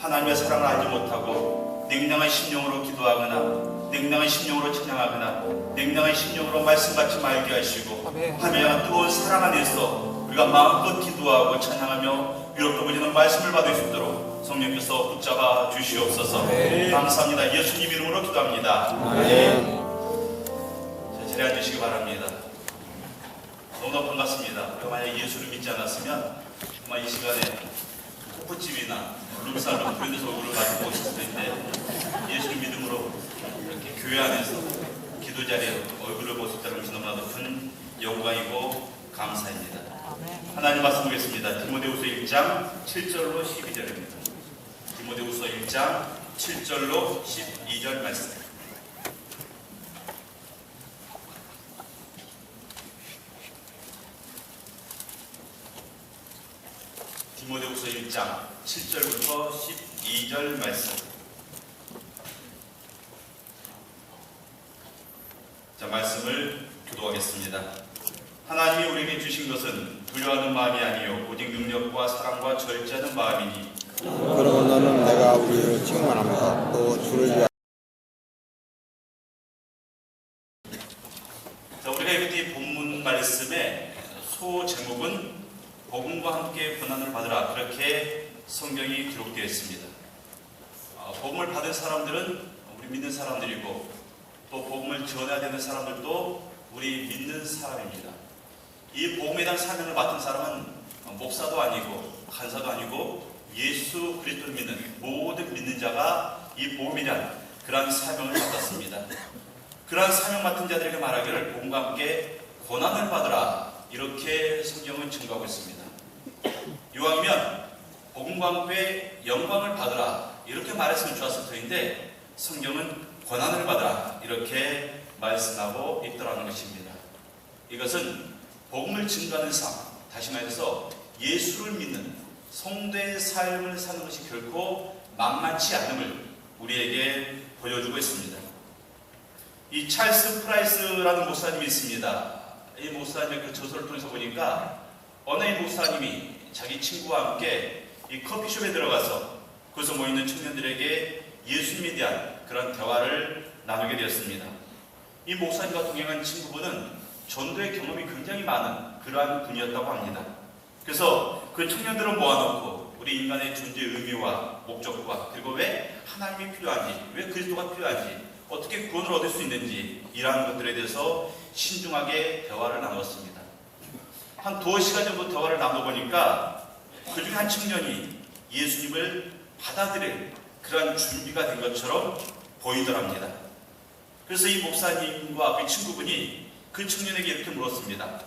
하나님의 사랑을 알지 못하고 냉랭한 심령으로 기도하거나 냉랭한 심령으로 찬양하거나 냉랭한 심령으로 말씀 받지 말게 하시고 하나님의 뜨거운 사랑 안에서 우리가 마음껏 기도하고 찬양하며 위로도 보이는 말씀을 받을 수 있도록 성령께서 붙잡아 주시옵소서. 감사합니다. 예수님 이름으로 기도합니다. 자, 자리에 앉으시기 바랍니다. 너무나 반갑습니다. 우리가 만약 예수를 믿지 않았으면 정말 이 시간에 호프집이나 룸살롱 그런 데서 얼굴을 가지고 오셨을 텐데 예수를 믿음으로 이렇게 교회 안에서 기도 자리에 얼굴을 볼 수 있다는 것이 너무나도 큰 영광이고 감사입니다. 하나님 말씀 보겠습니다. 디모데후서 1장 7절로 12절입니다. 디모데후서 1장 7절로 12절 말씀. 디모데후서 1장 7절부터 12절 말씀. 자, 말씀을 교도하겠습니다. 하나님이 우리에게 주신 것은 두려워하는 마음이 아니요 오직 능력과 사랑과 절제하는 마음이니. 그러면 너는 내가 우리를 칭찬합니다. 또 주를 위하여. 자, 우리가 이렇게 본문 말씀의 소 제목은 복음과 함께 고난을 받으라, 그렇게 성경이 기록되어 있습니다. 복음을 받은 사람들은 우리 믿는 사람들이고 또 복음을 전해야 되는 사람들도 우리 믿는 사람입니다. 이 복음에 대한 사명을 맡은 사람은 목사도 아니고 간사도 아니고 예수 그리스도를 믿는 모든 믿는 자가 이 복음에 대한 그러한 사명을 받았습니다. 그러한 사명 맡은 자들에게 말하기를 복음과 함께 고난을 받으라, 이렇게 성경은 증거하고 있습니다. 이왕이면 복음과 함께 영광을 받으라, 이렇게 말했으면 좋았을 터인데 성경은 고난을 받으라, 이렇게 말씀하고 있더라는 것입니다. 이것은 복음을 증거하는 삶, 다시 말해서 예수를 믿는 성도의 삶을 사는 것이 결코 만만치 않음을 우리에게 보여주고 있습니다. 이 찰스 프라이스라는 목사님이 있습니다. 이 목사님의 그 저서를 통해서 보니까 어느 이 목사님이 자기 친구와 함께 이 커피숍에 들어가서 거기서 모이는 청년들에게 예수님에 대한 그런 대화를 나누게 되었습니다. 이 목사님과 동행한 친구분은 전도의 경험이 굉장히 많은 그러한 분이었다고 합니다. 그래서 그 청년들을 모아놓고 우리 인간의 존재의 의미와 목적과 그리고 왜 하나님이 필요한지, 왜 그리스도가 필요한지, 어떻게 구원을 얻을 수 있는지, 이러한 것들에 대해서 신중하게 대화를 나눴습니다. 한 2시간 정도 대화를 나눠보니까 그 중에 한 청년이 예수님을 받아들일 그러한 준비가 된 것처럼 보이더랍니다. 그래서 이 목사님과 그 친구분이 그 청년에게 이렇게 물었습니다.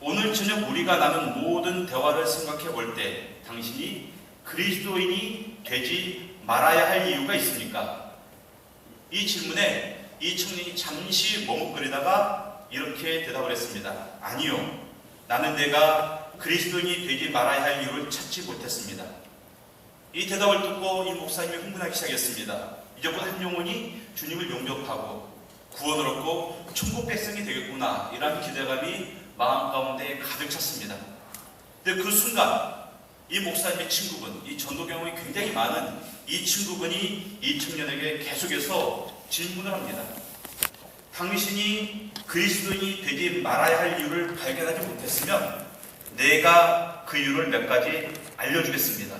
오늘 저녁 우리가 나눈 모든 대화를 생각해 볼 때 당신이 그리스도인이 되지 말아야 할 이유가 있습니까? 이 질문에 이 청년이 잠시 머뭇거리다가 이렇게 대답을 했습니다. 아니요, 나는 내가 그리스도인이 되지 말아야 할 이유를 찾지 못했습니다. 이 대답을 듣고 이 목사님이 흥분하기 시작했습니다. 이제부터 한 영혼이 주님을 영접하고 구원을 얻고 천국 백성이 되겠구나, 이런 기대감이 마음 가운데 가득 찼습니다. 근데 그 순간 이 목사님의 친구분, 이 전도 경험이 굉장히 많은 이 친구분이 이 청년에게 계속해서 질문을 합니다. 당신이 그리스도인이 되지 말아야 할 이유를 발견하지 못했으면 내가 그 이유를 몇 가지 알려주겠습니다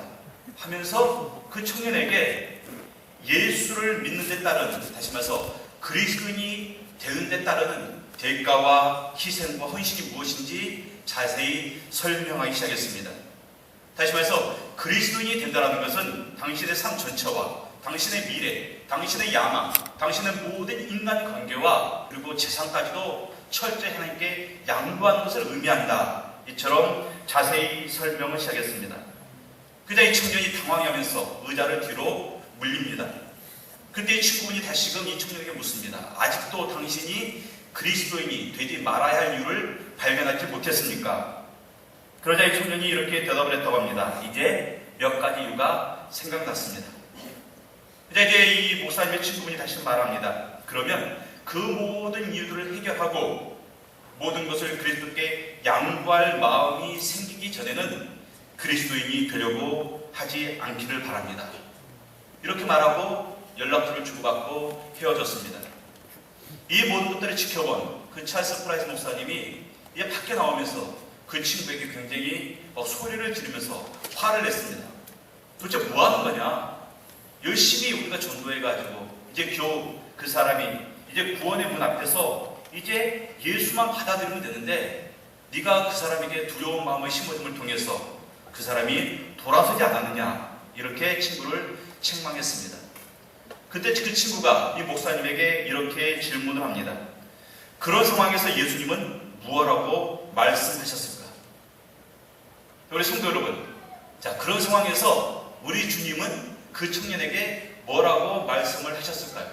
하면서 그 청년에게 예수를 믿는 데 따른, 다시 말해서 그리스도인이 되는 데 따르는 대가와 희생과 헌신이 무엇인지 자세히 설명하기 시작했습니다. 다시 말해서 그리스도인이 된다는 것은 당신의 삶 전체와 당신의 미래, 당신의 야망, 당신의 모든 인간 관계와 그리고 재산까지도 철저히 하나님께 양보하는 것을 의미한다. 이처럼 자세히 설명을 시작했습니다. 그자 이 청년이 당황하면서 의자를 뒤로 물립니다. 그때 이 친구분이 다시금 이 청년에게 묻습니다. 아직도 당신이 그리스도인이 되지 말아야 할 이유를 발견하지 못했습니까? 그러자 이 청년이 이렇게 대답을 했다고 합니다. 이제 몇 가지 이유가 생각났습니다. 이제 이 목사님의 친구분이 다시 말합니다. 그러면 그 모든 이유들을 해결하고 모든 것을 그리스도께 양보할 마음이 생기기 전에는 그리스도인이 되려고 하지 않기를 바랍니다. 이렇게 말하고 연락처를 주고받고 헤어졌습니다. 이 모든 것들을 지켜본 그 찰스 프라이스 목사님이 이제 밖에 나오면서 그 친구에게 굉장히 소리를 지르면서 화를 냈습니다. 도대체 뭐 하는 거냐? 열심히 우리가 전도해가지고 이제 겨우 그 사람이 이제 구원의 문 앞에서 이제 예수만 받아들이면 되는데 네가 그 사람에게 두려운 마음을 심어줌을 통해서 그 사람이 돌아서지 않았느냐, 이렇게 친구를 책망했습니다. 그때 그 친구가 이 목사님에게 이렇게 질문을 합니다. 그런 상황에서 예수님은 무엇라고 말씀하셨을까? 우리 성도 여러분, 자, 그런 상황에서 우리 주님은 그 청년에게 뭐라고 말씀을 하셨을까요?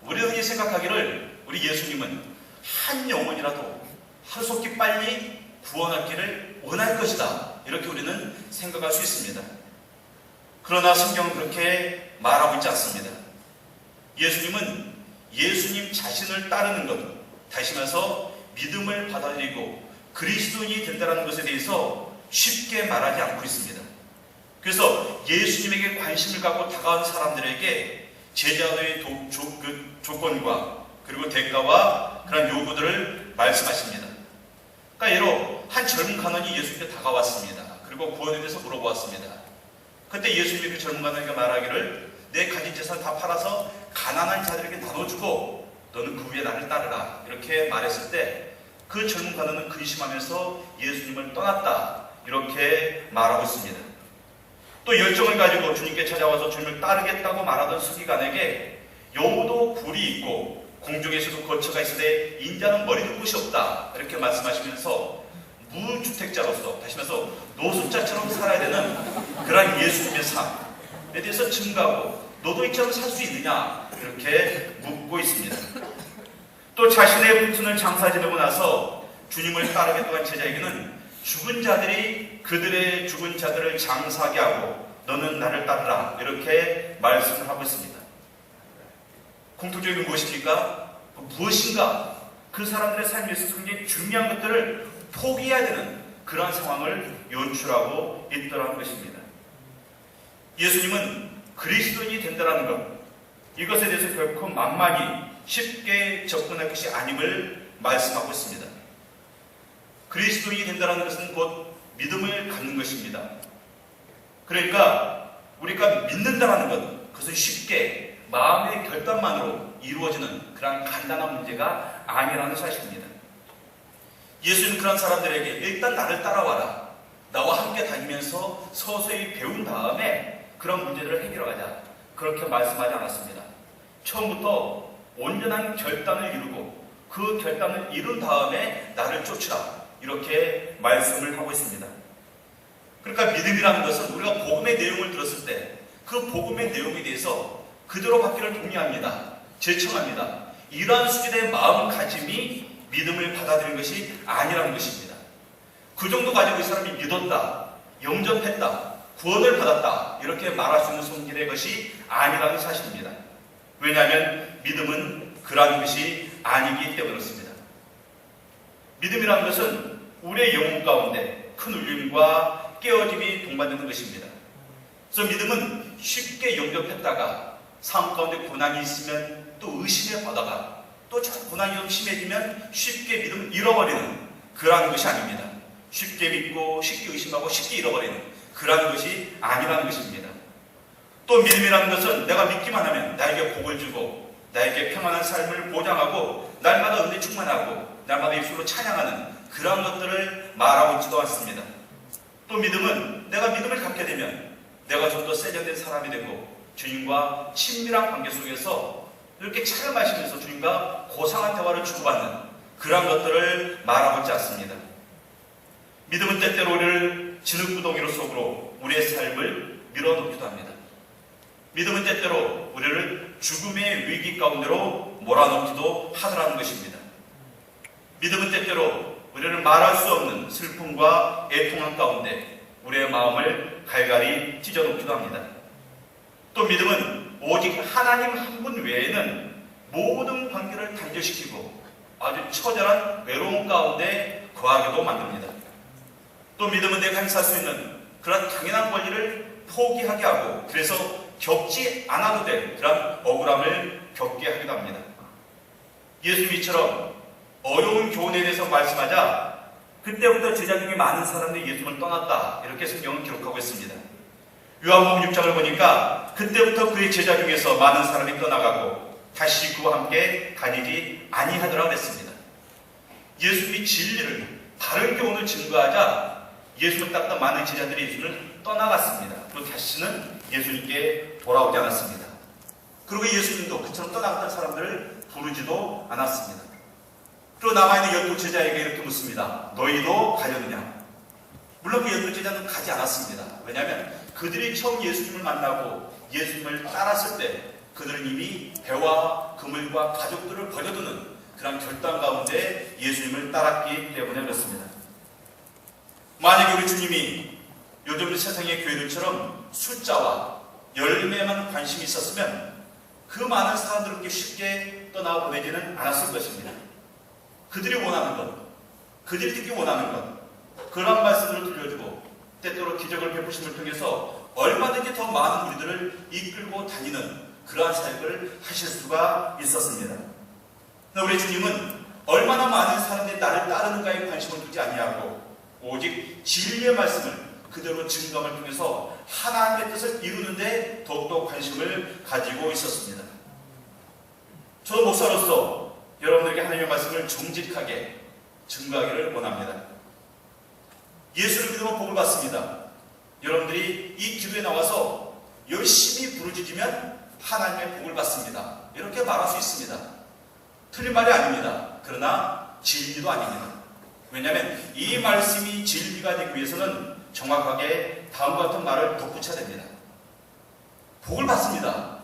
우리 흔히 생각하기를 우리 예수님은 한 영혼이라도 하루속히 빨리 구원하기를 원할 것이다, 이렇게 우리는 생각할 수 있습니다. 그러나 성경은 그렇게 말하고 있지 않습니다. 예수님은 예수님 자신을 따르는 것, 다시 말해서 믿음을 받아들이고 그리스도인이 된다는 것에 대해서 쉽게 말하지 않고 있습니다. 그래서 예수님에게 관심을 갖고 다가온 사람들에게 제자도의 조건과 그리고 대가와 그런 요구들을 말씀하십니다. 그러니까 예로 한 젊은 간원이 예수님께 다가왔습니다. 그리고 구원에 대해서 물어보았습니다. 그때 예수님이 그 젊은 간원에게 말하기를 내 가진 재산 다 팔아서 가난한 자들에게 나눠주고 너는 그 위에 나를 따르라, 이렇게 말했을 때 그 젊은 간원은 근심하면서 예수님을 떠났다, 이렇게 말하고 있습니다. 또 열정을 가지고 주님께 찾아와서 주님을 따르겠다고 말하던 서기관에게 여우도 굴이 있고 공중에서도 거처가 있으되 인자는 머리 둘 곳이 없다, 이렇게 말씀하시면서 무주택자로서, 다시 말해서 노숙자처럼 살아야 되는 그런 예수님의 삶에 대해서 증가하고 너도 이처럼 살 수 있느냐, 이렇게 묻고 있습니다. 또 자신의 붙은을 장사 지내고 나서 주님을 따르겠다고 한 제자에게는 죽은 자들이 그들의 죽은 자들을 장사하게 하고 너는 나를 따르라, 이렇게 말씀을 하고 있습니다. 공통적인 무엇입니까? 무엇인가 그 사람들의 삶에서 굉장히 중요한 것들을 포기해야 되는 그러한 상황을 연출하고 있더라는 것입니다. 예수님은 그리스도인이 된다는 것, 이것에 대해서 결코 만만히 쉽게 접근할 것이 아님을 말씀하고 있습니다. 그리스도인이 된다는 것은 곧 믿음을 갖는 것입니다. 그러니까 우리가 믿는다는 것, 그것은 쉽게 마음의 결단만으로 이루어지는 그런 간단한 문제가 아니라는 사실입니다. 예수는 그런 사람들에게 일단 나를 따라와라, 나와 함께 다니면서 서서히 배운 다음에 그런 문제들을 해결하자, 그렇게 말씀하지 않았습니다. 처음부터 온전한 결단을 이루고 그 결단을 이룬 다음에 나를 쫓으라, 이렇게 말씀을 하고 있습니다. 그러니까 믿음이라는 것은 우리가 복음의 내용을 들었을 때 그 복음의 내용에 대해서 그대로 받기를 독려합니다. 제청합니다. 이러한 수준의 마음가짐이 믿음을 받아들인 것이 아니라는 것입니다. 그 정도 가지고 이 사람이 믿었다, 영접했다, 구원을 받았다, 이렇게 말할 수 있는 성질의 것이 아니라는 사실입니다. 왜냐하면 믿음은 그러한 것이 아니기 때문에 그렇습니다. 믿음이라는 것은 우리의 영혼 가운데 큰 울림과 깨어짐이 동반되는 것입니다. 그래서 믿음은 쉽게 영접했다가 삶 가운데 고난이 있으면 또 의심에 빠다가 또 고난이 좀 심해지면 쉽게 믿음을 잃어버리는 그러한 것이 아닙니다. 쉽게 믿고 쉽게 의심하고 쉽게 잃어버리는 그러한 것이 아니라는 것입니다. 또 믿음이라는 것은 내가 믿기만 하면 나에게 복을 주고 나에게 평안한 삶을 보장하고 날마다 은혜 충만하고 날마다 입술로 찬양하는 그러한 것들을 말하고 있지도 않습니다. 또 믿음은 내가 믿음을 갖게 되면 내가 좀 더 세련된 사람이 되고 주님과 친밀한 관계 속에서 이렇게 차를 마시면서 주님과 고상한 대화를 주고받는 그러한 것들을 말하고 있지 않습니다. 믿음은 때때로 우리를 진흙구덩이로 속으로 우리의 삶을 밀어넣기도 합니다. 믿음은 때때로 우리를 죽음의 위기 가운데로 몰아넣기도 하더라는 것입니다. 믿음은 때때로 우리를 말할 수 없는 슬픔과 애통함 가운데 우리의 마음을 갈갈이 찢어놓기도 합니다. 또 믿음은 오직 하나님 한 분 외에는 모든 관계를 단절시키고 아주 처절한 외로움 가운데 거하게도 만듭니다. 또 믿음은 내가 행사할 수 있는 그런 당연한 권리를 포기하게 하고 그래서 겪지 않아도 될 그런 억울함을 겪게 하기도 합니다. 예수님처럼 어려운 교훈에 대해서 말씀하자 그때부터 제자 중에 많은 사람들이 예수님을 떠났다 이렇게 성경은 기록하고 있습니다. 요한복음 6장을 보니까 그때부터 그의 제자 중에서 많은 사람이 떠나가고 다시 그와 함께 다니지 아니하더라 그랬습니다. 예수님이 진리를 바른 교훈을 증거하자 예수를 따르던 많은 제자들이 예수를 떠나갔습니다. 그리고 다시는 예수님께 돌아오지 않았습니다. 그리고 예수님도 그처럼 떠나갔던 사람들을 부르지도 않았습니다. 그리고 남아있는 12 제자에게 이렇게 묻습니다. 너희도 가려느냐? 물론 그 12 제자는 가지 않았습니다. 왜냐하면 그들이 처음 예수님을 만나고 예수님을 따랐을 때 그들은 이미 배와 그물과 가족들을 버려두는 그런 결단 가운데 예수님을 따랐기 때문에 그렇습니다. 만약에 우리 주님이 요즘 세상의 교회들처럼 숫자와 열매만 관심이 있었으면 그 많은 사람들을 그렇게 쉽게 떠나 보내지는 않았을 것입니다. 그들이 원하는 것, 그들이 듣기 원하는 것, 그런 말씀을 들려주고 때때로 기적을 베푸심을 통해서 얼마든지 더 많은 우리들을 이끌고 다니는 그러한 사역을 하실 수가 있었습니다. 우리 주님은 얼마나 많은 사람들이 나를 따르는가에 관심을 두지 아니하고 오직 진리의 말씀을 그대로 증거함을 통해서 하나님의 뜻을 이루는데 더욱더 관심을 가지고 있었습니다. 저도 목사로서 여러분들에게 하나님의 말씀을 정직하게 증거하기를 원합니다. 예수를 믿으면 복을 받습니다. 여러분들이 이 기도에 나와서 열심히 부르짖으면 하나님의 복을 받습니다. 이렇게 말할 수 있습니다. 틀린 말이 아닙니다. 그러나 진리도 아닙니다. 왜냐하면 이 말씀이 진리가 되기 위해서는 정확하게 다음과 같은 말을 덧붙여야 됩니다. 복을 받습니다.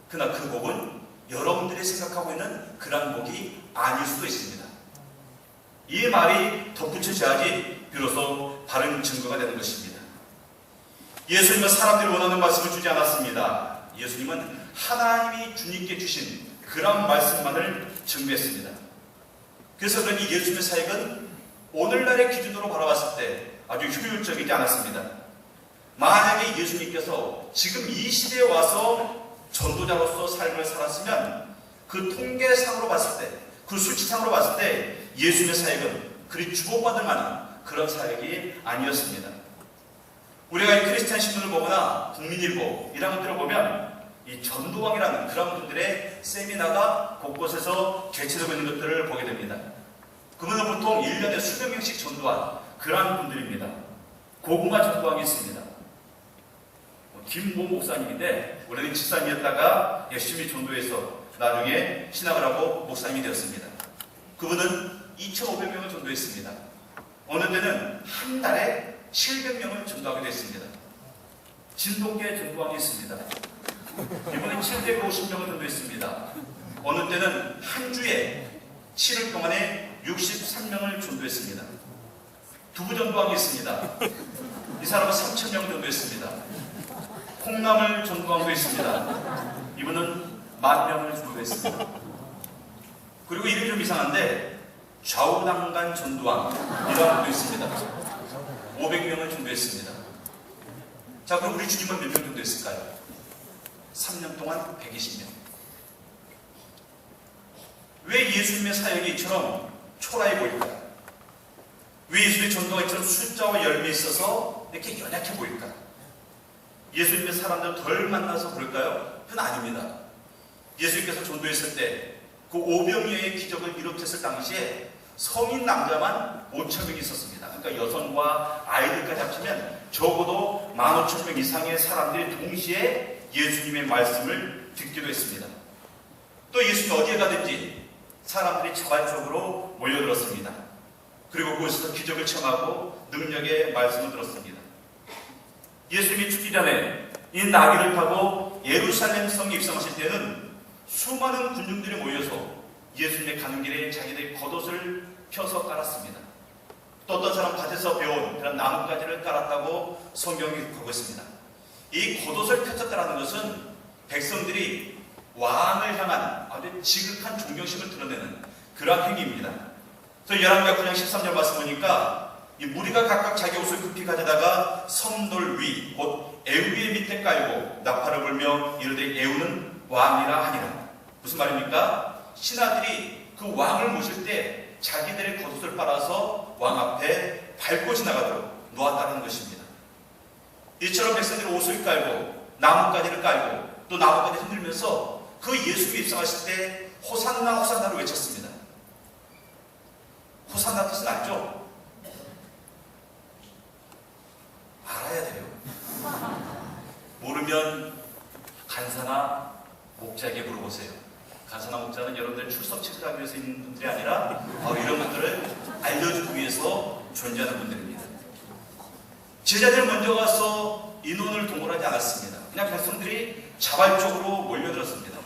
그러나 그 복은 여러분들이 생각하고 있는 그런 복이 아닐 수도 있습니다. 이 말이 덧붙여져야지 비로소 바른 증거가 되는 것입니다. 예수님은 사람들이 원하는 말씀을 주지 않았습니다. 예수님은 하나님이 주님께 주신 그런 말씀만을 증거했습니다. 그래서 그러니 예수님의 사역은 오늘날의 기준으로 바라봤을 때 아주 효율적이지 않았습니다. 만약에 예수님께서 지금 이 시대에 와서 전도자로서 삶을 살았으면 그 통계상으로 봤을 때, 그 수치상으로 봤을 때 예수님의 사역은 그리 주목받을 만한 그런 사역이 아니었습니다. 우리가 이 크리스찬 신문을 보거나 국민일보 이런 것들을 보면 이 전도왕이라는 그런 분들의 세미나가 곳곳에서 개최되고 있는 것들을 보게 됩니다. 그분은 보통 1년에 수백 명씩 전도한 그러한 분들입니다. 고구마 전도왕이 있습니다. 김모 목사님인데 원래는 집사님이었다가 열심히 전도해서 나중에 신학을 하고 목사님이 되었습니다. 그분은 2,500명을 전도했습니다. 어느 때는 한 달에 700명을 전도하게 됐습니다. 진돗개 전도왕이 있습니다. 이번에 750명을 전도했습니다. 어느 때는 한 주에 7일 동안에 63명을 전도했습니다. 두부 전도왕이 있습니다. 이 사람은 3,000명을 전도했습니다. 콩나물 전도왕도 있습니다. 이분은 10,000명을 전도했습니다. 그리고 이름이 좀 이상한데 좌우당간 전도왕 이라는 분도 있습니다. 500명을 전도했습니다. 자, 그럼 우리 주님은 몇 명 정도 했을까요? 3년 동안 120명. 왜 예수님의 사역이 이처럼 초라해 보일까요? 왜 예수님의 전도가 이처럼 숫자와 열매에 있어서 이렇게 연약해 보일까? 예수님의 사람들 덜 만나서 그럴까요? 그건 아닙니다. 예수님께서 전도했을 때 그 오병이어의 기적을 일으켰을 당시에 성인 남자만 5,000명이 있었습니다. 그러니까 여성과 아이들까지 합치면 적어도 15,000명 이상의 사람들이 동시에 예수님의 말씀을 듣기도 했습니다. 또 예수님이 어디에 가든지 사람들이 자발적으로 몰려들었습니다. 그리고 그곳에서 기적을 청하고 능력의 말씀을 들었습니다. 예수님이 죽기 전에 이 나귀를 타고 예루살렘 성에 입성하실 때는 수많은 군중들이 모여서 예수님의 가는 길에 자기들의 겉옷을 펴서 깔았습니다. 또 어떤 사람 밭에서 배운 그런 나뭇가지를 깔았다고 성경이 기록하고 있습니다. 이 겉옷을 펴졌다는 것은 백성들이 왕을 향한 아주 지극한 존경심을 드러내는 그러한 행위입니다. 그래서 열왕기하 9장 13절 말씀 보니까 이 무리가 각각 자기 옷을 급히 가져다가 성돌 위, 곧 애우의 밑에 깔고 나팔을 불며 이르되 애우는 왕이라 하니라. 무슨 말입니까? 신하들이 그 왕을 모실 때 자기들의 겉옷을 빨아서 왕 앞에 밟고 지나가도록 놓았다는 것입니다. 이처럼 백성들이 옷을 깔고 나뭇가지를 깔고 또 나뭇가지 흔들면서 그 예수님이 입성하실 때 호산나 호산나를 외쳤습니다. 호산나 뜻은 알죠? 알아야 돼요. 모르면 간사나 목자에게 물어보세요. 간사나 목자는 여러분들 출석 체크하기 위해서 있는 분들이 아니라 이런 것들을 알려주기 위해서 존재하는 분들입니다. 제자들 먼저 가서 인원을 동원하지 않았습니다. 그냥 백성들이 자발적으로 몰려들었습니다.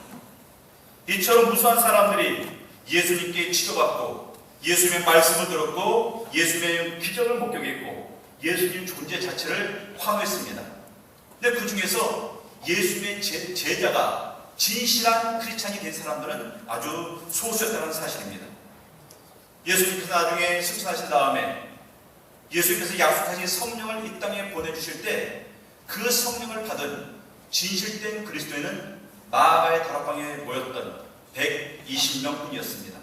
이처럼 무수한 사람들이 예수님께 치료받고 예수님의 말씀을 들었고 예수님의 기적을 목격했고 예수님 존재 자체를 환호했습니다. 근데 그 중에서 예수님의 제자가 진실한 크리스찬이 된 사람들은 아주 소수였다는 사실입니다. 예수님께서 나중에 승천하신 다음에 예수님께서 약속하신 성령을 이 땅에 보내주실 때 그 성령을 받은 진실된 그리스도인은 마가의 다락방에 모였던 120명 뿐이었습니다.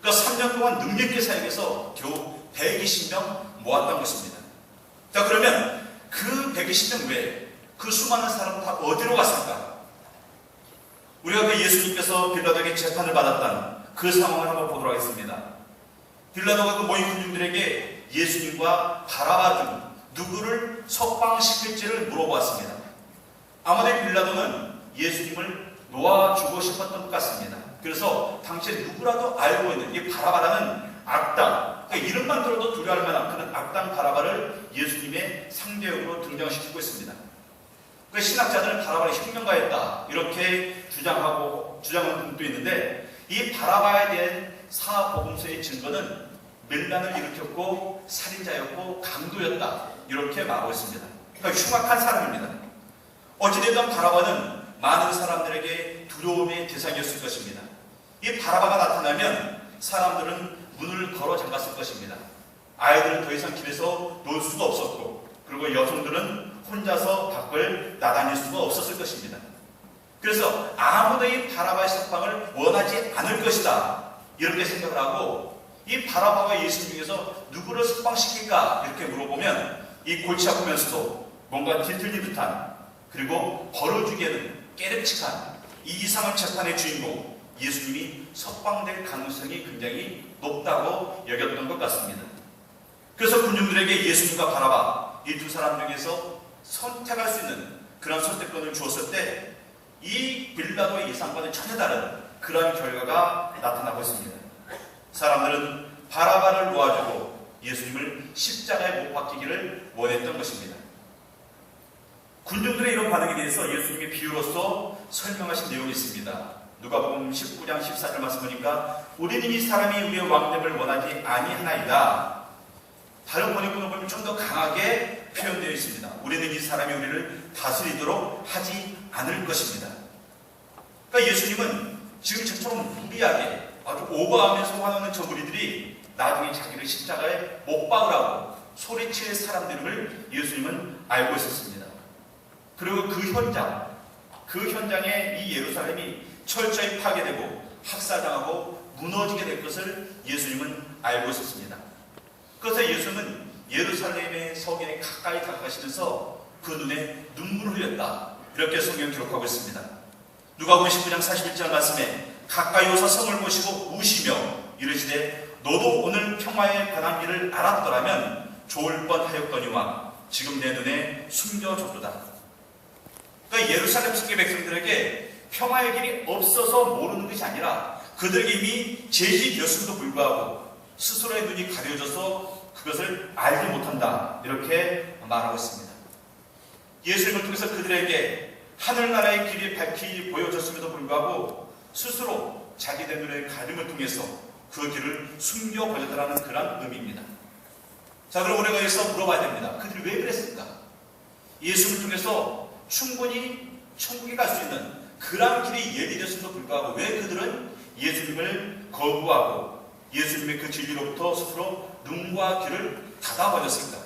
그러니까 3년 동안 능력있게 사역해서 겨우 120명 모았던 것입니다. 자, 그러면 그 120명 외에 그 수많은 사람은 다 어디로 갔을까? 우리가 그 예수님께서 빌라도에게 재판을 받았다는 그 상황을 한번 보도록 하겠습니다. 빌라도가 그 모인 군중들에게 예수님과 바라바 중 누구를 석방시킬지를 물어보았습니다. 아무래도 빌라도는 예수님을 놓아주고 싶었던 것 같습니다. 그래서 당시에 누구라도 알고 있는 이 바라바라는 악당, 그러니까 이름만 들어도 두려워할 만한 그런 악당 바라바를 예수님의 상대역으로 등장시키고 있습니다. 그 신학자들은 바라바를 혁명가였다 이렇게 주장하는 분도 있는데 이 바라바에 대한 사복음서의 증거는 밀란을 일으켰고 살인자였고 강도였다 이렇게 말하고 있습니다. 그러니까 흉악한 사람입니다. 어찌됐든 바라바는 많은 사람들에게 두려움의 대상이었을 것입니다. 이 바라바가 나타나면 사람들은 문을 걸어 잠갔을 것입니다. 아이들은 더 이상 길에서 놀 수도 없었고 그리고 여성들은 혼자서 밖을 나다닐 수가 없었을 것입니다. 그래서 아무도 이 바라바의 석방을 원하지 않을 것이다 이렇게 생각을 하고 이 바라바가 예수님 중에서 누구를 석방시킬까 이렇게 물어보면 이 골치 아프면서도 뭔가 뒤틀린 듯한 그리고 벌어주기에는 깨름칙한 이 이상한 재판의 주인공 예수님이 석방될 가능성이 굉장히 높다고 여겼던 것 같습니다. 그래서 군중들에게 예수님과 바라바 이 두 사람 중에서 선택할 수 있는 그런 선택권을 주었을 때 이 빌라도의 예상과는 전혀 다른 그런 결과가 나타나고 있습니다. 사람들은 바라바를 놓아주고 예수님을 십자가에 못 박히기를 원했던 것입니다. 군중들의 이런 반응에 대해서 예수님이 비유로서 설명하신 내용이 있습니다. 누가복음 19장 14절 말씀 보니까 우리는 이 사람이 우리의 왕됨을 원하지 아니하나이다. 다른 번역본을 보면 좀 더 강하게 표현되어 있습니다. 우리는 이 사람이 우리를 다스리도록 하지 않을 것입니다. 그러니까 예수님은 지금 저처럼 무리하게 아주 오버하면서 화나는 저 무리들이 나중에 자기를 십자가에 못 박으라고 소리칠 사람들을 예수님은 알고 있었습니다. 그리고 그 현장에 이 예루살렘이 철저히 파괴되고 학살당하고 무너지게 될 것을 예수님은 알고 있었습니다. 그래서 예수님은 예루살렘의 성에 가까이 다가가시면서 그 눈에 눈물을 흘렸다. 이렇게 성경 기록하고 있습니다. 누가복음 19장 41절 말씀에 가까이 오사 성을 보시고 우시며 이르시되 너도 오늘 평화의 관한 길을 알았더라면 좋을 뻔하였거니와 지금 내 눈에 숨겨졌도다. 그러니까 예루살렘 성의 백성들에게 평화의 길이 없어서 모르는 것이 아니라 그들에게 이미 제시되었음에도 불구하고 스스로의 눈이 가려져서 그것을 알지 못한다. 이렇게 말하고 있습니다. 예수님을 통해서 그들에게 하늘나라의 길이 밝히 보여졌음에도 불구하고 스스로 자기들 눈의 가림을 통해서 그 길을 숨겨버렸다는 그런 의미입니다. 자, 그럼 우리가 여기서 물어봐야 됩니다. 그들이 왜 그랬을까? 예수를 통해서 충분히 천국에 갈 수 있는 그런 길이 예비되었음에도 불구하고 왜 그들은 예수님을 거부하고 예수님의 그 진리로부터 스스로 눈과 귀를 닫아버렸을까?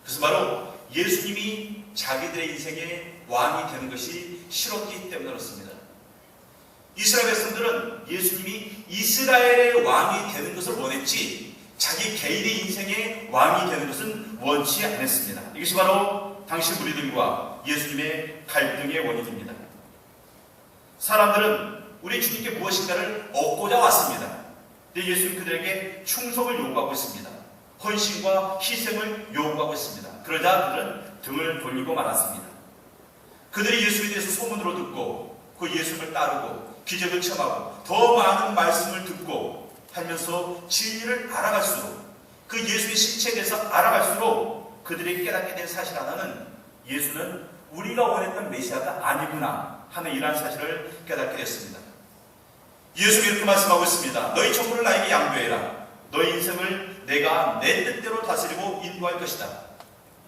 그래서 바로 예수님이 자기들의 인생의 왕이 되는 것이 싫었기 때문에 그렇습니다. 이스라엘 백성들은 예수님이 이스라엘의 왕이 되는 것을 원했지 자기 개인의 인생의 왕이 되는 것은 원치 않았습니다. 이것이 바로 당시 무리들과 예수님의 갈등의 원인입니다. 사람들은 우리 주님께 무엇인가를 얻고자 왔습니다. 근데 예수님 그들에게 충성을 요구하고 있습니다. 헌신과 희생을 요구하고 있습니다. 그러자 그들은 등을 돌리고 말았습니다. 그들이 예수에 대해서 소문으로 듣고 그 예수를 따르고 기적을 체험하고 더 많은 말씀을 듣고 하면서 진리를 알아갈수록 그 예수의 실체에 대해서 알아갈수록 그들이 깨닫게 된 사실 하나는 예수는 우리가 원했던 메시아가 아니구나 하는 이러한 사실을 깨닫게 됐습니다. 예수님이 이렇게 말씀하고 있습니다. 너희 전부를 나에게 양도해라. 너희 인생을 내가 내 뜻대로 다스리고 인도할 것이다.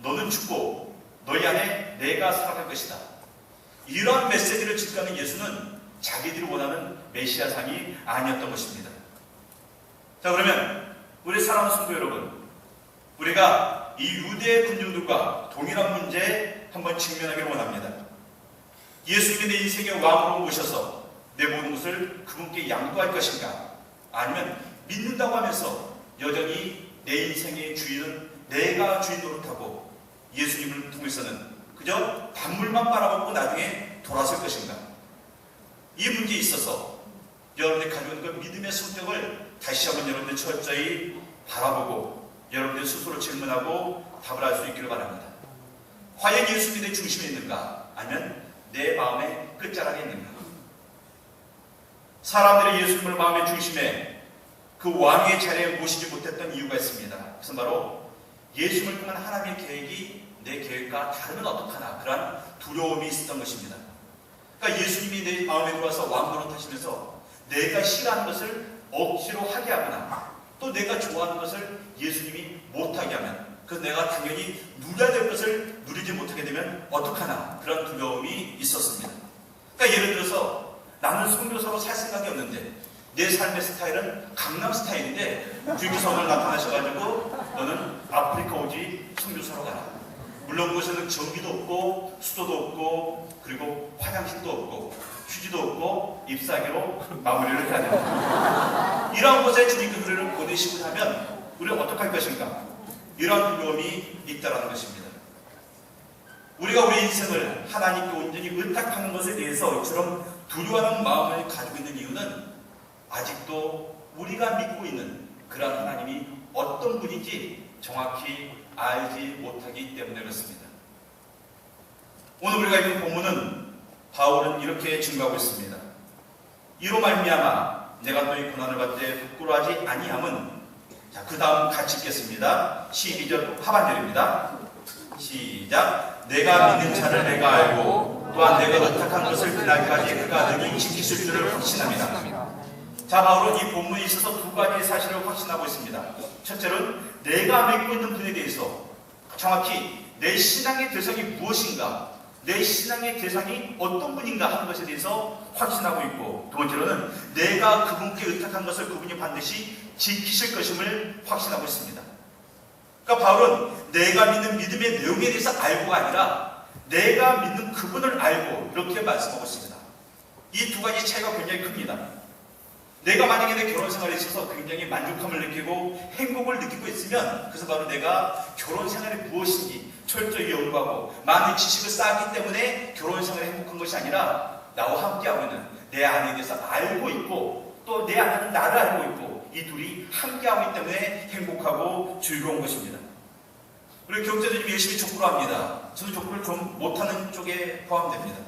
너는 죽고 너희 안에 내가 살아갈 것이다. 이러한 메시지를 직가는 예수는 자기들이 원하는 메시아상이 아니었던 것입니다. 자, 그러면 우리 사랑하는 성도 여러분, 우리가 이 유대 군중들과 동일한 문제에 한번 직면하기를 원합니다. 예수님이 내 인생의 왕으로 모셔서 내 모든 것을 그분께 양도할 것인가? 아니면 믿는다고 하면서 여전히 내 인생의 주인은 내가 주인 노릇하고 예수님을 통해서는 그저 단물만 빨아먹고 나중에 돌아설 것인가? 이 문제에 있어서 여러분들이 가지고 있는 그 믿음의 성격을 다시 한번 여러분들 철저히 바라보고 여러분들 스스로 질문하고 답을 할 수 있기를 바랍니다. 과연 예수님이 내 중심에 있는가? 아니면 내 마음의 끝자락에 있는가? 사람들이 예수님을 마음의 중심에 그 왕의 자리에 모시지 못했던 이유가 있습니다. 그것은 바로 예수님을 통한 하나님의 계획이 내 계획과 다르면 어떡하나 그러한 두려움이 있었던 것입니다. 그러니까 예수님이 내 마음에 들어와서 왕노릇 하시면서 내가 싫어하는 것을 억지로 하게 하거나 또 내가 좋아하는 것을 예수님이 못하게 하면 그래서 내가 당연히 누려야 될 것을 누리지 못하게 되면 어떡하나 그런 두려움이 있었습니다. 그러니까 예를 들어서 나는 선교사로 살 생각이 없는데 내 삶의 스타일은 강남 스타일인데 주님께서 오늘 나타나셔가지고 너는 아프리카 오지 선교사로 가라. 물론 그곳에는 전기도 없고 수도도 없고 그리고 화장실도 없고 휴지도 없고 잎사귀로 마무리를 해야 됩니다. 이러한 곳에 주님께서 우리를 보내시고 나면 우리는 어떻게 할 것인가? 이러한 두려움이 있다는 것입니다. 우리가 우리 인생을 하나님께 온전히 의탁하는 것에 대해서 이처럼 두려워하는 마음을 가지고 있는 이유는 아직도 우리가 믿고 있는 그런 하나님이 어떤 분인지 정확히 알지 못하기 때문에 그렇습니다. 오늘 우리가 읽은 본문은 바울은 이렇게 증거하고 있습니다. 이로 말미암아 내가 너희 고난을 받되 부끄러워하지 아니함은 자, 그 다음 같이 읽겠습니다. 12절 하반절입니다. 시작. 내가 믿는 자를 내가 알고 또한 내가 의탁한 것을 그날까지 그가 능히 지키실 줄을 확신합니다. 자, 바울은 이 본문에 있어서 두 가지 사실을 확신하고 있습니다. 첫째는 내가 믿고 있는 분에 대해서 정확히 내 신앙의 대상이 무엇인가, 내 신앙의 대상이 어떤 분인가 하는 것에 대해서 확신하고 있고, 두 번째로는 내가 그분께 의탁한 것을 그분이 반드시 지키실 것임을 확신하고 있습니다. 그러니까 바울은 내가 믿는 믿음의 내용에 대해서 알고가 아니라 내가 믿는 그분을 알고 이렇게 말씀하고 있습니다. 이 두 가지 차이가 굉장히 큽니다. 내가 만약에 내 결혼 생활에 있어서 굉장히 만족함을 느끼고 행복을 느끼고 있으면 그래서 바로 내가 결혼 생활이 무엇인지 철저히 연구하고 많은 지식을 쌓았기 때문에 결혼 생활이 행복한 것이 아니라 나와 함께하고 있는 내 아내에 대해서 알고 있고 또 내 아내는 나를 알고 있고 이 둘이 함께하고 있기 때문에 행복하고 즐거운 것입니다. 우리 경제들이 열심히 족구를 합니다. 저는 족구를 좀 못하는 쪽에 포함됩니다.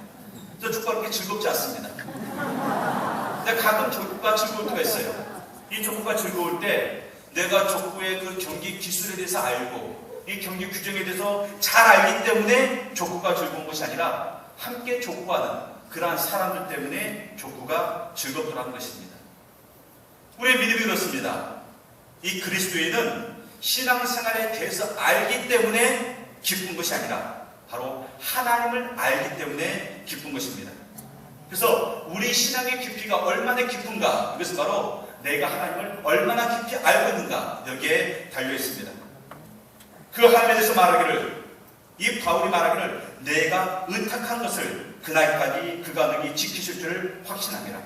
저 족구가 그렇게 즐겁지 않습니다. 근데 가끔 족구가 즐거울 때가 있어요. 이 족구가 즐거울 때 내가 족구의 그 경기 기술에 대해서 알고 이 경기 규정에 대해서 잘 알기 때문에 족구가 즐거운 것이 아니라 함께 족구하는 그러한 사람들 때문에 족구가 즐겁더라는 것입니다. 우리의 믿음이 그렇습니다. 이 그리스도인은 신앙생활에 대해서 알기 때문에 기쁜 것이 아니라 바로 하나님을 알기 때문에 기쁜 것입니다. 그래서 우리 신앙의 깊이가 얼마나 깊은가, 이것은 바로 내가 하나님을 얼마나 깊이 알고 있는가 여기에 달려 있습니다. 그 하나님에 대해서 말하기를, 이 바울이 말하기를 내가 의탁한 것을 그날까지 그가 능히 지키실 줄을 확신합니다.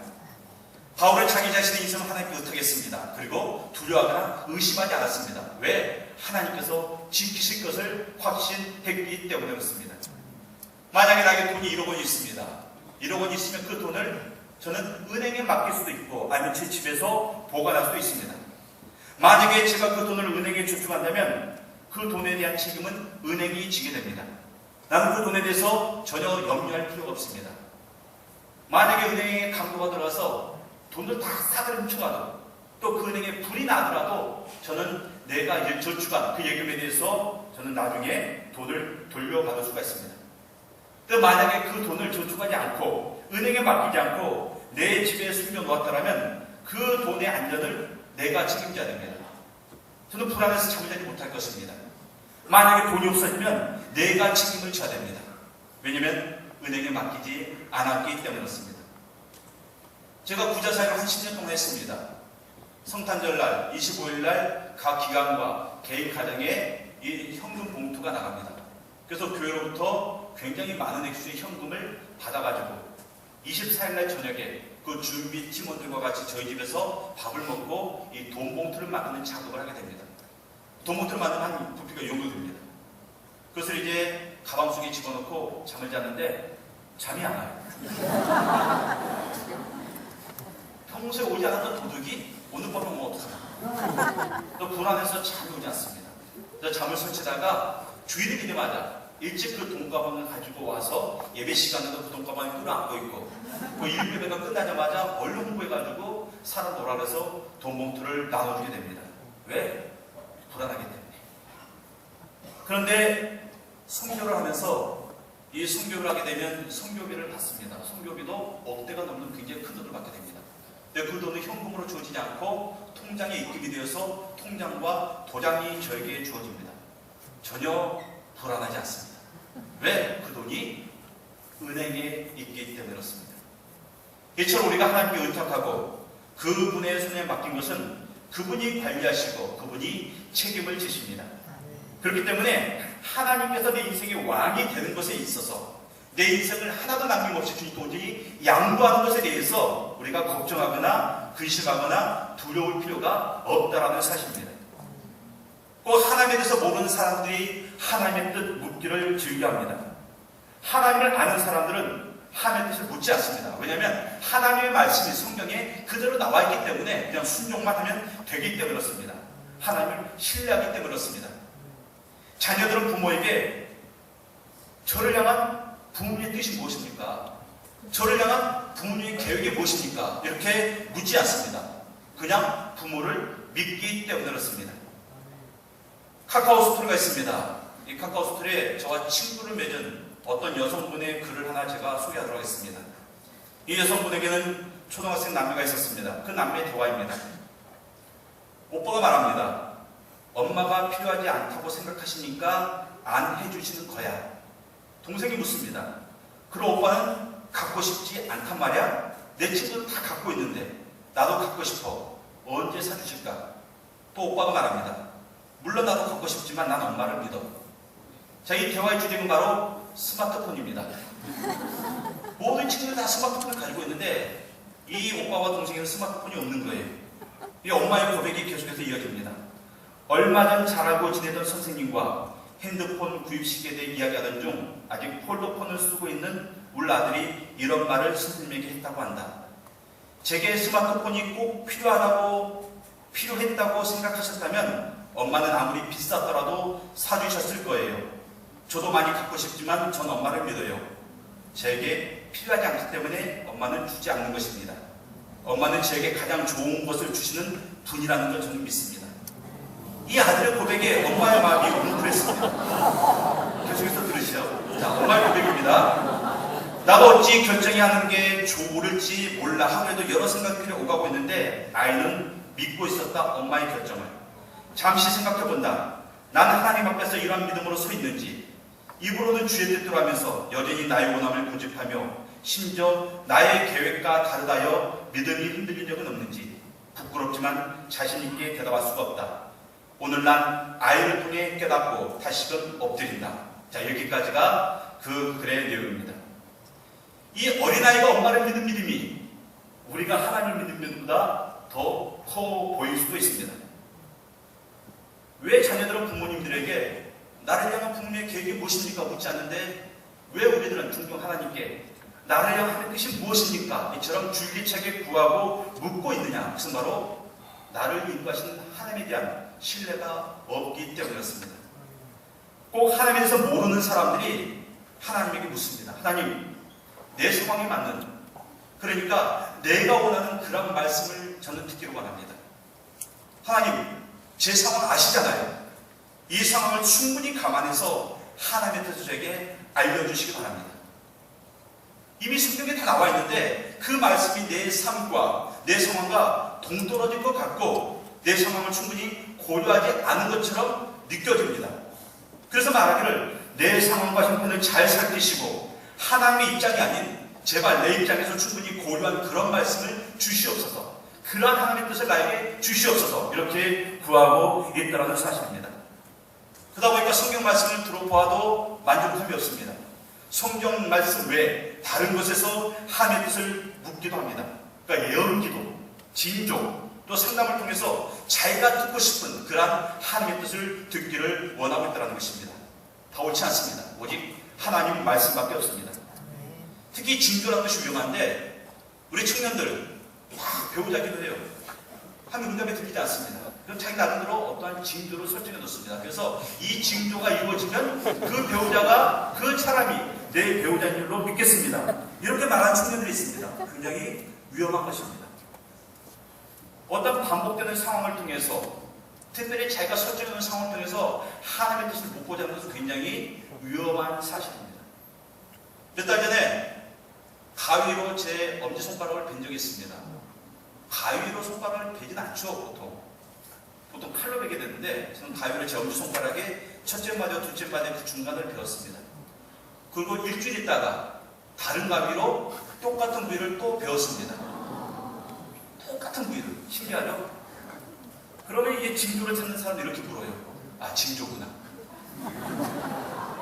바울은 자기 자신의 인생을 하나님께 의탁했습니다. 그리고 두려워하거나 의심하지 않았습니다. 왜? 하나님께서 지키실 것을 확신했기 때문에 그렇습니다. 만약에 나에게 돈이 1억 원이 있습니다. 1억 원이 있으면 그 돈을 저는 은행에 맡길 수도 있고 아니면 제 집에서 보관할 수도 있습니다. 만약에 제가 그 돈을 은행에 저축한다면 그 돈에 대한 책임은 은행이 지게 됩니다. 나는 그 돈에 대해서 전혀 염려할 필요가 없습니다. 만약에 은행에 강도가 들어와서 돈을 다 사들여 훔쳐가도 또 그 은행에 불이 나더라도 저는 내가 저축한 그 예금에 대해서 저는 나중에 돈을 돌려받을 수가 있습니다. 또 만약에 그 돈을 저축하지 않고 은행에 맡기지 않고 내 집에 숨겨놓았다면 그 돈의 안전을 내가 책임져야 됩니다. 저는 불안해서 잠을 자지 못할 것입니다. 만약에 돈이 없어지면 내가 책임을 져야 됩니다. 왜냐하면 은행에 맡기지 않았기 때문에 그렇습니다. 제가 부자사역을 한 10년 동안 했습니다. 성탄절날 25일날 각 기관과 개인 가정에 이 현금 봉투가 나갑니다. 그래서 교회로부터 굉장히 많은 액수의 현금을 받아가지고 24일날 저녁에 그 준비 팀원들과 같이 저희 집에서 밥을 먹고 이 돈 봉투를 만드는 작업을 하게 됩니다. 돈 봉투를 만들면 한 부피가 이 정도 됩니다. 그것을 이제 가방 속에 집어넣고 잠을 자는데 잠이 안 와요. 평소에 오지 않았던 도둑이 오늘 밤에 오면 어떡하나. 또 불안해서 잠이 오지 않습니다. 그래서 잠을 설치다가 주일이 되자마자 일찍 그 돈가방을 가지고 와서 예배 시간에도 그 돈가방에 끌어안고 있고 그 일예배가 끝나자마자 얼른 홍보해가지고 사람 오라 그래서 돈 봉투를 나눠주게 됩니다. 왜? 불안하기 때문에. 그런데 선교를 하면서 이 선교를 하게 되면 선교비를 받습니다. 선교비도 억대가 넘는 굉장히 큰 돈을 받게 됩니다. 근데 그 돈은 현금으로 주어지지 않고 통장에 입금이 되어서 통장과 도장이 저에게 주어집니다. 전혀 불안하지 않습니다. 왜? 그 돈이 은행에 있기 때문에 그렇습니다. 이처럼 우리가 하나님께 의탁하고 그분의 손에 맡긴 것은 그분이 관리하시고 그분이 책임을 지십니다. 그렇기 때문에 하나님께서 내 인생의 왕이 되는 것에 있어서 내 인생을 하나도 남김없이 주님 온전히 양보하는 것에 대해서 우리가 걱정하거나 근심하거나 두려울 필요가 없다라는 사실입니다. 꼭 하나님에 대해서 모르는 사람들이 하나님의 뜻 묻기를 즐겨합니다. 하나님을 아는 사람들은 하나님의 뜻을 묻지 않습니다. 왜냐하면 하나님의 말씀이 성경에 그대로 나와 있기 때문에 그냥 순종만 하면 되기 때문에 그렇습니다. 하나님을 신뢰하기 때문에 그렇습니다. 자녀들은 부모에게 저를 향한 부모님의 뜻이 무엇입니까? 저를 향한 부모님의 계획이 무엇입니까? 이렇게 묻지 않습니다. 그냥 부모를 믿기 때문에 그렇습니다. 카카오 스토리가 있습니다. 이 카카오 스토리에 저와 친구를 맺은 어떤 여성분의 글을 하나 제가 소개하도록 하겠습니다. 이 여성분에게는 초등학생 남매가 있었습니다. 그 남매의 대화입니다. 오빠가 말합니다. 엄마가 필요하지 않다고 생각하시니까 안 해주시는 거야. 동생이 묻습니다. 그럼 오빠는 갖고 싶지 않단 말이야? 내 친구는 다 갖고 있는데 나도 갖고 싶어. 언제 사주실까? 또 오빠가 말합니다. 물론 나도 갖고 싶지만 난 엄마를 믿어. 자, 이 대화의 주제는 바로 스마트폰입니다. 모든 친구들 다 스마트폰을 가지고 있는데 이 오빠와 동생에는 스마트폰이 없는 거예요. 이 엄마의 고백이 계속해서 이어집니다. 얼마 전 잘 알고 지내던 선생님과 핸드폰 구입 시기에 대해 이야기하던 중 아직 폴더폰을 쓰고 있는 우리 아들이 이런 말을 선생님에게 했다고 한다. 제게 스마트폰이 꼭 필요했다고 생각하셨다면 엄마는 아무리 비쌌더라도 사주셨을 거예요. 저도 많이 갖고 싶지만 전 엄마를 믿어요. 제게 필요하지 않기 때문에 엄마는 주지 않는 것입니다. 엄마는 제게 가장 좋은 것을 주시는 분이라는 걸 저는 믿습니다. 이 아들의 고백에 엄마의 마음이 웅크렸습니다. 계속해서 들으시죠. 자, 엄마의 고백입니다. 나도 어찌 결정이 하는 게 좋을지 몰라 하루에도 여러 생각들이 오가고 있는데 아이는 믿고 있었다. 엄마의 결정을 잠시 생각해본다. 난 하나님 앞에서 이러한 믿음으로 서 있는지, 입으로는 주의 뜻대로 하면서 여전히 나의 원함을 고집하며 심지어 나의 계획과 다르다여 믿음이 흔들린 적은 없는지 부끄럽지만 자신 있게 대답할 수가 없다. 오늘 난 아이를 통해 깨닫고 다시금 엎드린다. 자, 여기까지가 그 글의 내용입니다. 이 어린아이가 엄마를 믿는 믿음이 우리가 하나님을 믿는 믿음보다 더 커 보일 수도 있습니다. 왜 자녀들은 부모님들에게 나를 향한 부모님의 계획이 무엇입니까? 묻지 않는데 왜 우리들은 종종 하나님께 나를 향한 하나님의 뜻이 무엇입니까? 이처럼 줄기차게 구하고 묻고 있느냐? 그것은 바로 나를 인도하시는 하나님에 대한 신뢰가 없기 때문이었습니다. 꼭 하나님에 대해서 모르는 사람들이 하나님에게 묻습니다. 하나님, 내 상황이 맞는, 그러니까 내가 원하는 그런 말씀을 저는 듣기를 원합니다. 하나님, 제 상황 아시잖아요. 이 상황을 충분히 감안해서 하나님의 뜻을 저에게 알려주시기 바랍니다. 이미 성경에 다 나와 있는데 그 말씀이 내 삶과 내 상황과 동떨어진 것 같고 내 상황을 충분히 고려하지 않은 것처럼 느껴집니다. 그래서 말하기를 내 상황과 형편을 잘 살피시고 하나님의 입장이 아닌 제발 내 입장에서 충분히 고려한 그런 말씀을 주시옵소서. 그러한 하나님의 뜻을 나에게 주시옵소서. 이렇게 구하고 있다는 사실입니다. 그러다 보니까 성경 말씀을 들어보아도 만족함이 없습니다. 성경 말씀 외에 다른 곳에서 하나님의 뜻을 묻기도 합니다. 그러니까 예언기도, 징조, 또 상담을 통해서 자기가 듣고 싶은 그러한 하나님의 뜻을 듣기를 원하고 있다는 것입니다. 다 옳지 않습니다. 오직 하나님 말씀밖에 없습니다. 특히 징조라는 것이 위험한데 우리 청년들 배우자기도 해요. 하면 응답이 들리지 않습니다. 그럼 자기 나름대로 어떠한 징조를 설정해 놓습니다. 그래서 이 징조가 이루어지면 그 배우자가 그 사람이 내 배우자인 줄로 믿겠습니다. 이렇게 말하는 청년들이 있습니다. 굉장히 위험한 것입니다. 어떤 반복되는 상황을 통해서 특별히 자기가 설정해 놓은 상황을 통해서 하나님의 뜻을 못 보자는 것은 굉장히 위험한 사실입니다. 몇 달 전에 가위로 제 엄지손가락을 벤 적이 있습니다. 가위로 손가락을 베진 않죠, 보통 칼로 베게 되는데 저는 가위로 제 엄지손가락에 첫째 마디, 둘째 마디 그 중간을 베었습니다. 그리고 일주일 있다가 다른 가위로 똑같은 부위를 또 베었습니다. 똑같은 부위를. 신기하죠? 그러면 이게 징조를 찾는 사람들이 이렇게 물어요. 아, 징조구나.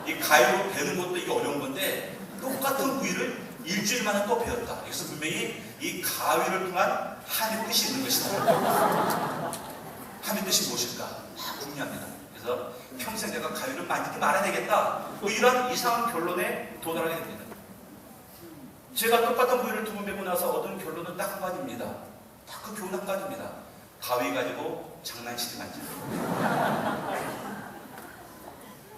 이 가위로 베는 것도 이게 어려운 건데 똑같은 부위를 일주일 만에 또 베었다. 그래서 분명히 이 가위를 통한 하나님의 뜻이 있는 것이다. 하나님의 뜻이 무엇일까? 궁리합니다. 그래서 평생 내가 가위를 만지지 말아야 되겠다. 뭐 이런 이상한 결론에 도달하게 됩니다. 제가 똑같은 부위를 두 번 베고 나서 얻은 결론은 딱 한 가지입니다. 딱 그 교훈 한 가지입니다. 가위 가지고 장난치지 말자.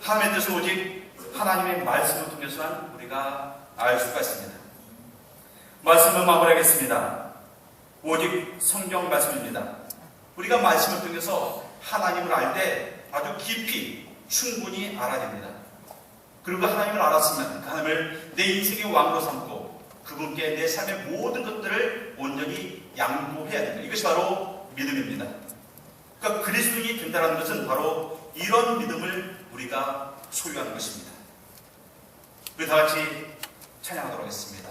하나님의 뜻은 오직 하나님의 말씀을 통해서만 우리가 알 수가 있습니다. 말씀을 마무리하겠습니다. 오직 성경 말씀입니다. 우리가 말씀을 통해서 하나님을 알 때 아주 깊이 충분히 알아야 됩니다. 그리고 하나님을 알았으면 그 하나님을 내 인생의 왕으로 삼고 그분께 내 삶의 모든 것들을 온전히 양보해야 됩니다. 이것이 바로 믿음입니다. 그러니까 그리스도인이 된다는 것은 바로 이런 믿음을 우리가 소유하는 것입니다. 우리 다 같이 찬양하도록 하겠습니다.